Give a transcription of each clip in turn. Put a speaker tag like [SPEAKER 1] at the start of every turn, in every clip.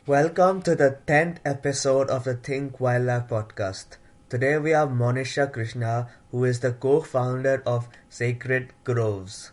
[SPEAKER 1] Welcome to the 10th episode of the Think Wildlife podcast. Today we have Monisha Krishna, who is the co-founder of Sacred Groves.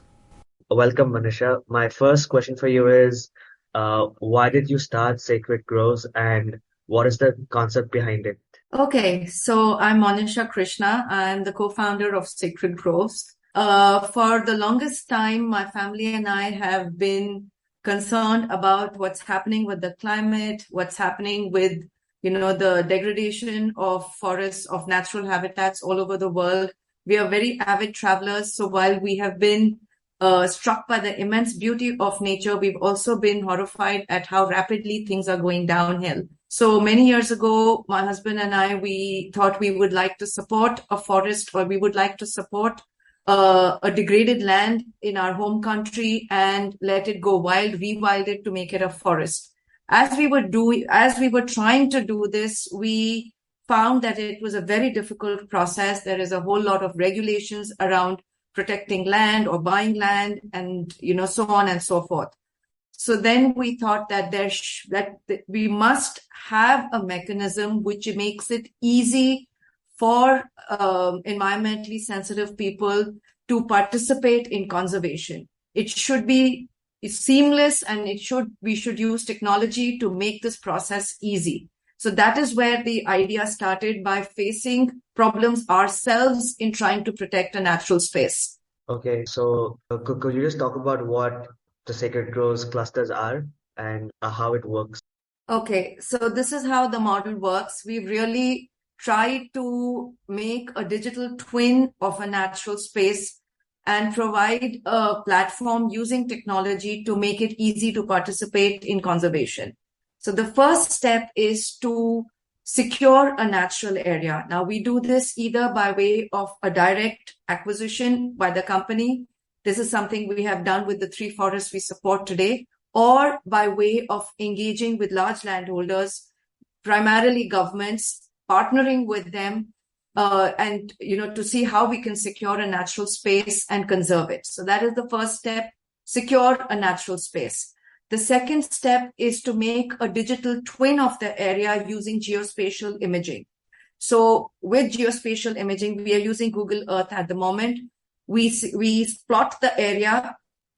[SPEAKER 1] Welcome, Monisha. My first question for you is, why did you start Sacred Groves and what is the concept behind it?
[SPEAKER 2] Okay, so I'm Monisha Krishna. I'm the co-founder of Sacred Groves. For the longest time, my family and I have been concerned about what's happening with the climate, what's happening with, the degradation of forests, of natural habitats all over the world. We are very avid travelers. So while we have been struck by the immense beauty of nature, we've also been horrified at how rapidly things are going downhill. So many years ago, my husband and I, we thought we would like to support a forest, or we would like to support a degraded land in our home country and let it go wild, rewild it to make it a forest. As we were trying to do this, we found that it was a very difficult process. There is a whole lot of regulations around protecting land or buying land, and so on and so forth. So then we thought that we must have a mechanism which makes it easy for environmentally sensitive people to participate in conservation. It should be seamless, and we should use technology to make this process easy. So that is where the idea started, by facing problems ourselves in trying to protect a natural space.
[SPEAKER 1] Okay, so could you just talk about what the Sacred Groves clusters are and how it works?
[SPEAKER 2] Okay, so this is how the model works. We've really tried to make a digital twin of a natural space and provide a platform using technology to make it easy to participate in conservation. So the first step is to secure a natural area. Now, we do this either by way of a direct acquisition by the company. This is something we have done with the 3 forests we support today, or by way of engaging with large landholders, primarily governments, partnering with them, and to see how we can secure a natural space and conserve it. So that is the first step: secure a natural space. The second step is to make a digital twin of the area using geospatial imaging. So with geospatial imaging, we are using Google Earth at the moment. We plot the area,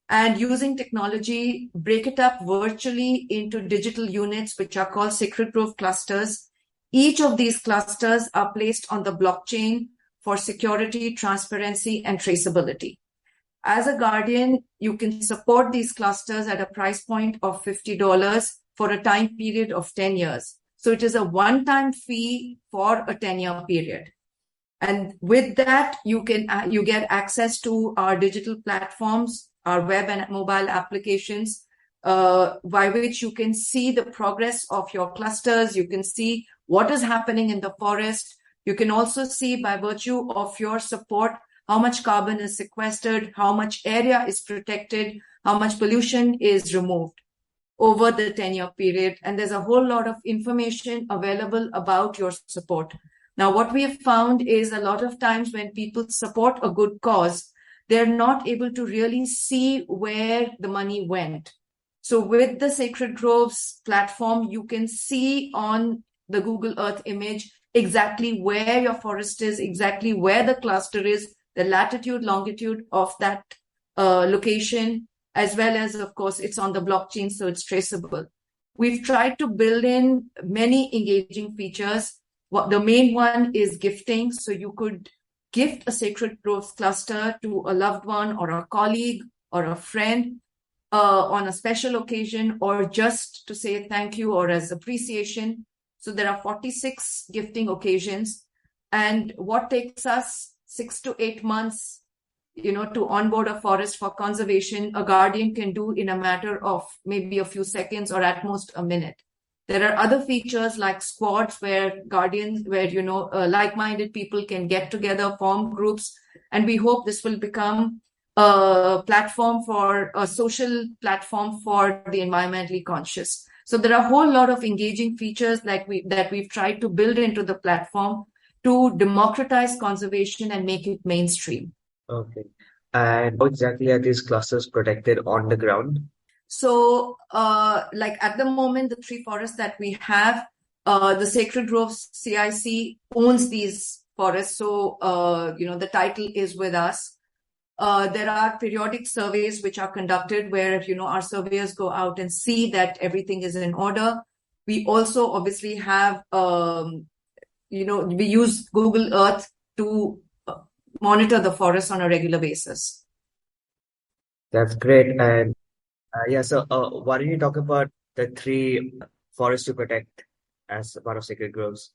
[SPEAKER 2] and using technology, break it up virtually into digital units, which are called Sacred Grove clusters. Each of these clusters are placed on the blockchain for security, transparency, and traceability. As a guardian, you can support these clusters at a price point of $50 for a time period of 10 years. So it is a one-time fee for a 10-year period. And with that, you get access to our digital platforms, our web and mobile applications, by which you can see the progress of your clusters. You can see what is happening in the forest. You can also see, by virtue of your support, how much carbon is sequestered, how much area is protected, how much pollution is removed over the 10-year period. And there's a whole lot of information available about your support. Now, what we have found is, a lot of times when people support a good cause, they're not able to really see where the money went. So with the Sacred Groves platform, you can see on the Google Earth image exactly where your forest is, exactly where the cluster is, the latitude, longitude of that location, as well as, of course, it's on the blockchain, so it's traceable. We've tried to build in many engaging features. The main one is gifting. So you could gift a Sacred Groves cluster to a loved one or a colleague or a friend on a special occasion, or just to say thank you or as appreciation. So there are 46 gifting occasions. And what takes us 6 to 8 months, to onboard a forest for conservation, a guardian can do in a matter of maybe a few seconds or at most a minute. There are other features like squads, where like-minded people can get together, form groups, and we hope this will become a social platform for the environmentally conscious. So there are a whole lot of engaging features that we've tried to build into the platform to democratize conservation and make it mainstream.
[SPEAKER 1] Okay. And how exactly are these clusters protected on the ground?
[SPEAKER 2] So, like at the moment, the three forests that we have, the Sacred Groves CIC owns these forests. So, the title is with us. There are periodic surveys which are conducted where, our surveyors go out and see that everything is in order. We also obviously have, we use Google Earth to monitor the forest on a regular basis.
[SPEAKER 1] That's great. And so why don't you talk about the three forests to protect as part of Sacred Groves?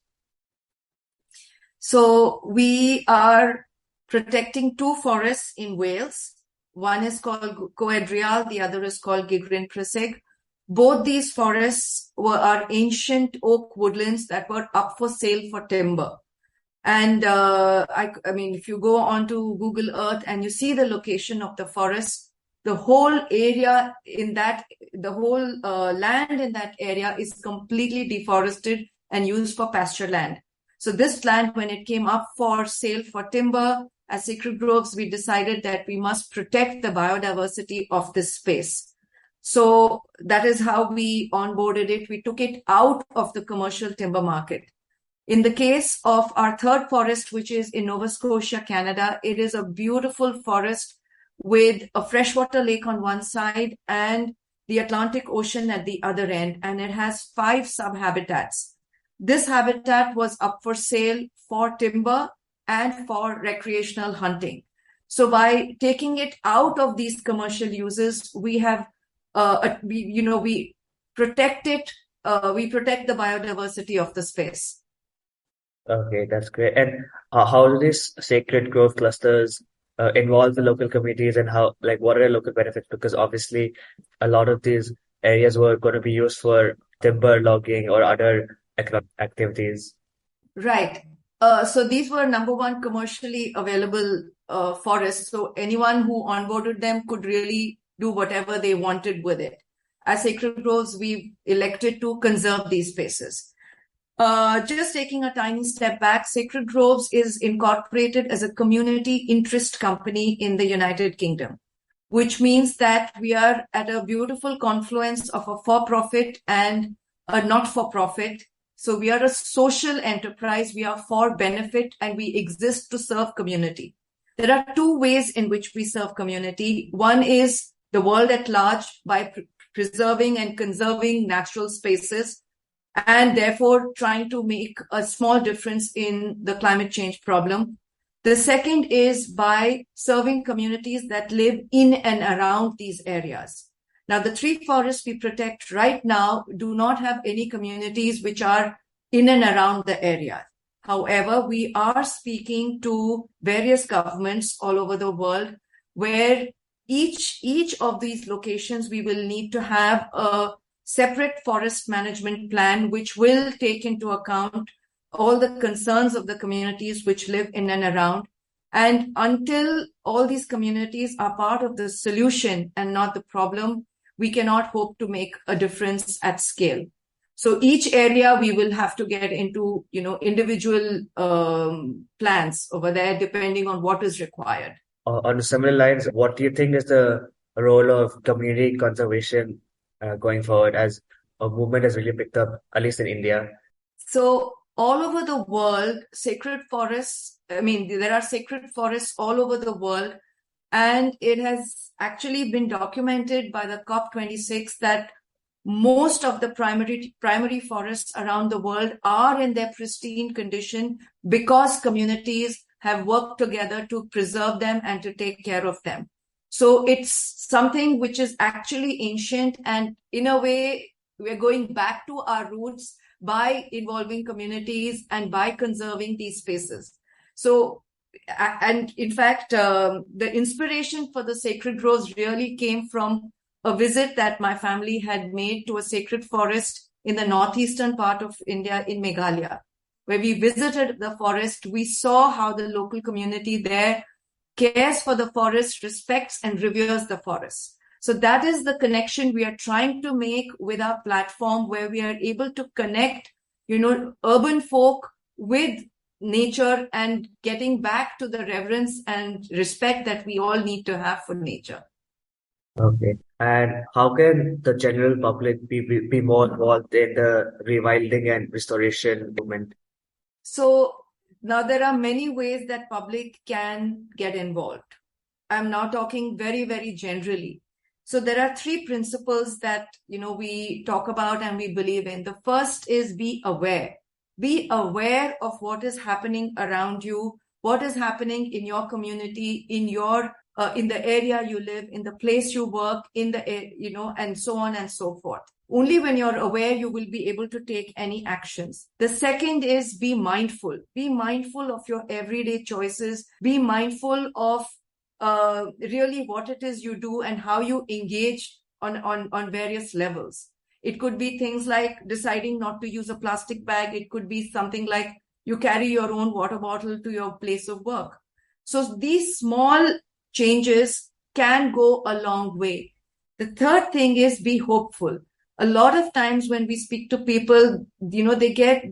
[SPEAKER 2] So we are protecting two forests in Wales. One is called Coedrial, the other is called Gigrin Prysig. Both these forests are ancient oak woodlands that were up for sale for timber. And I mean, if you go onto Google Earth and you see the location of the forest, the whole area in that, the whole land in that area is completely deforested and used for pasture land. So this land, when it came up for sale for timber, as Sacred Groves, we decided that we must protect the biodiversity of this space. So that is how we onboarded it. We took it out of the commercial timber market. In the case of our third forest, which is in Nova Scotia, Canada, it is a beautiful forest with a freshwater lake on one side and the Atlantic Ocean at the other end, and it has 5 subhabitats. This habitat was up for sale for timber and for recreational hunting. So by taking it out of these commercial uses, we have, we protect it, we protect the biodiversity of the space.
[SPEAKER 1] Okay, that's great. And how do these sacred grove clusters involve the local communities and what are the local benefits? Because obviously, a lot of these areas were going to be used for timber logging or other economic activities.
[SPEAKER 2] Right. So these were number one commercially available forests. So anyone who onboarded them could really do whatever they wanted with it. As Sacred Groves, we elected to conserve these spaces. Just taking a tiny step back, Sacred Groves is incorporated as a community interest company in the United Kingdom, which means that we are at a beautiful confluence of a for-profit and a not-for-profit. So we are a social enterprise, we are for benefit, and we exist to serve community. There are two ways in which we serve community. One is the world at large by preserving and conserving natural spaces, and therefore trying to make a small difference in the climate change problem. The second is by serving communities that live in and around these areas. Now, the three forests we protect right now do not have any communities which are in and around the area. However, we are speaking to various governments all over the world where each of these locations we will need to have a separate forest management plan which will take into account all the concerns of the communities which live in and around. And until all these communities are part of the solution and not the problem, we cannot hope to make a difference at scale. So each area we will have to get into, individual plans over there depending on what is required.
[SPEAKER 1] On similar lines, what do you think is the role of community conservation going forward as a movement has really picked up, at least in India?
[SPEAKER 2] So all over the world, sacred forests, there are sacred forests all over the world. And it has actually been documented by the COP26 that most of the primary forests around the world are in their pristine condition because communities have worked together to preserve them and to take care of them. So it's something which is actually ancient, and in a way, we're going back to our roots by involving communities and by conserving these spaces. So, and in fact, the inspiration for the Sacred Groves really came from a visit that my family had made to a sacred forest in the northeastern part of India in Meghalaya. Where we visited the forest, we saw how the local community there cares for the forest, respects and reveres the forest. So that is the connection we are trying to make with our platform, where we are able to connect, urban folk with nature and getting back to the reverence and respect that we all need to have for nature.
[SPEAKER 1] Okay. And how can the general public be more involved in the rewilding and restoration movement?
[SPEAKER 2] So now there are many ways that public can get involved. I'm now talking very, very generally. So there are three principles that, we talk about and we believe in. The first is be aware. Be aware of what is happening around you, what is happening in your community, in the area you live, in the place you work, and so on and so forth. Only when you're aware, you will be able to take any actions. The second is be mindful. Be mindful of your everyday choices. Be mindful of really what it is you do and how you engage on various levels. It could be things like deciding not to use a plastic bag. It could be something like you carry your own water bottle to your place of work. So these small changes can go a long way. The third thing is be hopeful. A lot of times when we speak to people, they get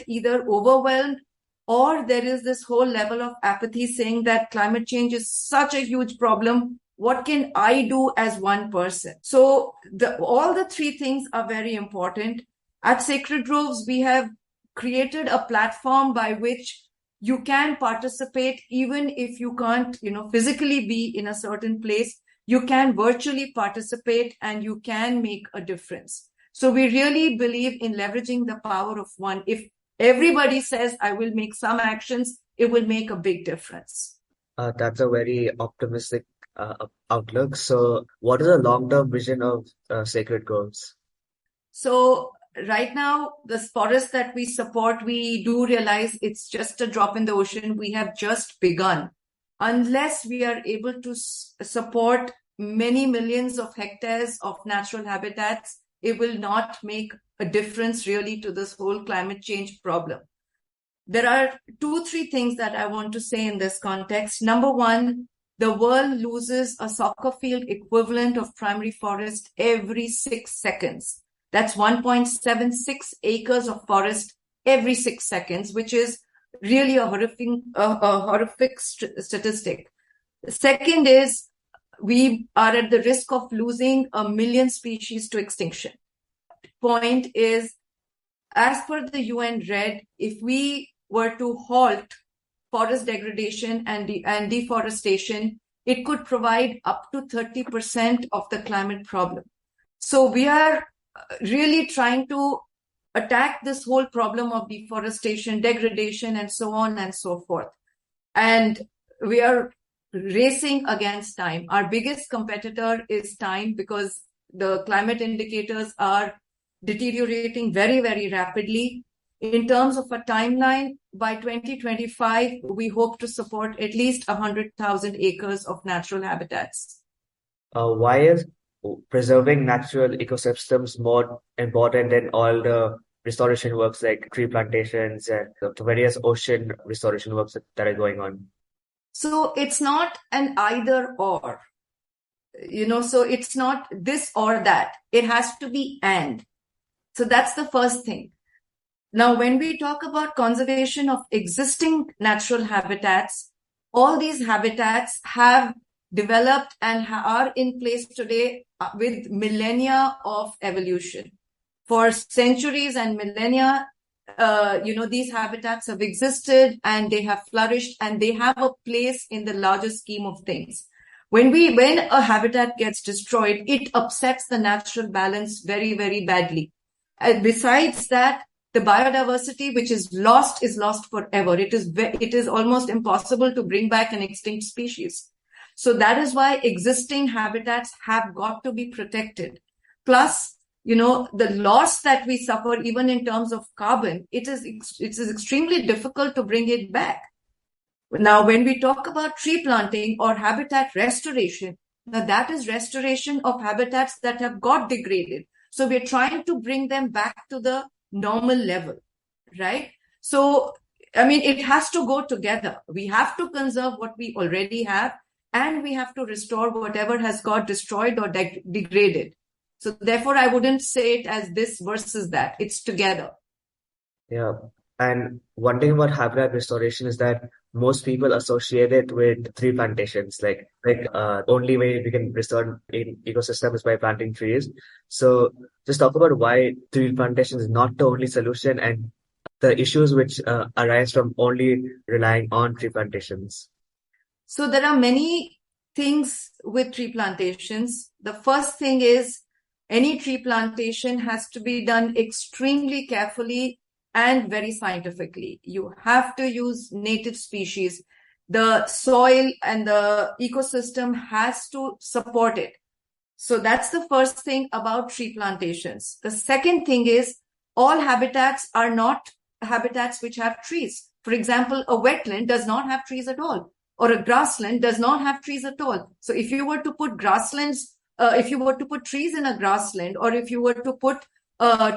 [SPEAKER 2] either overwhelmed or there is this whole level of apathy saying that climate change is such a huge problem. What can I do as one person? So all the three things are very important. At Sacred Groves, we have created a platform by which you can participate even if you can't, physically be in a certain place. You can virtually participate and you can make a difference. So we really believe in leveraging the power of one. If everybody says, I will make some actions, it will make a big difference.
[SPEAKER 1] That's a very optimistic outlook. So, what is the long-term vision of Sacred Groves?
[SPEAKER 2] So right now, the forests that we support, we do realize it's just a drop in the ocean. We have just begun. Unless we are able to support many millions of hectares of natural habitats, it will not make a difference really to this whole climate change problem. There are 2-3 things that I want to say in this context. Number one, the world loses a soccer field equivalent of primary forest every 6 seconds. That's 1.76 acres of forest every 6 seconds, which is really a horrific statistic. The second is we are at the risk of losing 1 million species to extinction. Point is, as per the UN RED, if we were to halt forest degradation and deforestation, it could provide up to 30% of the climate problem. So we are really trying to attack this whole problem of deforestation, degradation, and so on and so forth. And we are racing against time. Our biggest competitor is time because the climate indicators are deteriorating very, very rapidly. In terms of a timeline, by 2025, we hope to support at least 100,000 acres of natural habitats.
[SPEAKER 1] Why is preserving natural ecosystems more important than all the restoration works like tree plantations and the various ocean restoration works that are going on?
[SPEAKER 2] So it's not an either or, so it's not this or that. It has to be and. So that's the first thing. Now, when we talk about conservation of existing natural habitats, all these habitats have developed and are in place today with millennia of evolution. For centuries and millennia, these habitats have existed and they have flourished and they have a place in the larger scheme of things. When a habitat gets destroyed, it upsets the natural balance very, very badly. And besides that, the biodiversity which is lost forever. It is almost impossible to bring back an extinct species. So that is why existing habitats have got to be protected. Plus, the loss that we suffer, even in terms of carbon, it is extremely difficult to bring it back. Now, when we talk about tree planting or habitat restoration, now that is restoration of habitats that have got degraded. So we're trying to bring them back to the normal level, right? So, it has to go together. We have to conserve what we already have, and we have to restore whatever has got destroyed or degraded. So therefore, I wouldn't say it as this versus that. It's together.
[SPEAKER 1] Yeah. And one thing about habitat restoration is that most people associate it with tree plantations. Only way we can restore an ecosystem is by planting trees. So just talk about why tree plantation is not the only solution and the issues which arise from only relying on tree plantations.
[SPEAKER 2] So there are many things with tree plantations. The first thing is any tree plantation has to be done extremely carefully and very scientifically. You have to use native species. The soil and the ecosystem has to support it. So that's the first thing about tree plantations. The second thing is all habitats are not habitats which have trees. For example, a wetland does not have trees at all, or a grassland does not have trees at all. So if you were to put grasslands, if you were to put trees in a grassland, or if you were to put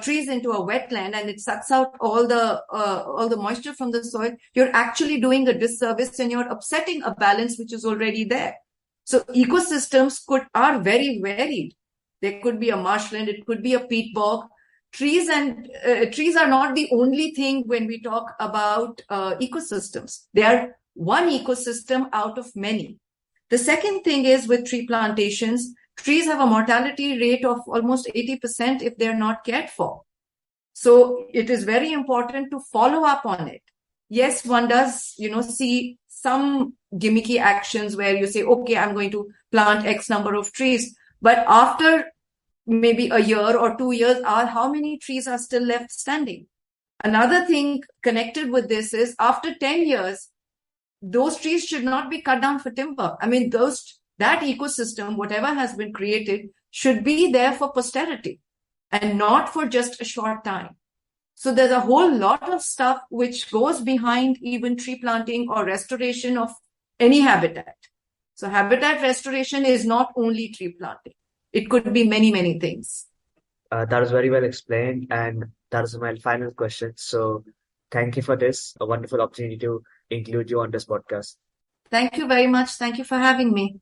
[SPEAKER 2] trees into a wetland and it sucks out all the moisture from the soil, you're actually doing a disservice and you're upsetting a balance which is already there. So ecosystems are very varied. There could be a marshland, it could be a peat bog. Trees are not the only thing when we talk about ecosystems. They are one ecosystem out of many. The second thing is with tree plantations, trees have a mortality rate of almost 80% if they're not cared for. So it is very important to follow up on it. Yes, one does, see some gimmicky actions where you say, okay, I'm going to plant X number of trees. But after maybe a year or 2 years, how many trees are still left standing? Another thing connected with this is after 10 years, those trees should not be cut down for timber. I mean, that ecosystem, whatever has been created, should be there for posterity and not for just a short time. So there's a whole lot of stuff which goes behind even tree planting or restoration of any habitat. So habitat restoration is not only tree planting. It could be many, many things.
[SPEAKER 1] That was very well explained, and that is my final question. So thank you for this, a wonderful opportunity to include you on this podcast.
[SPEAKER 2] Thank you very much. Thank you for having me.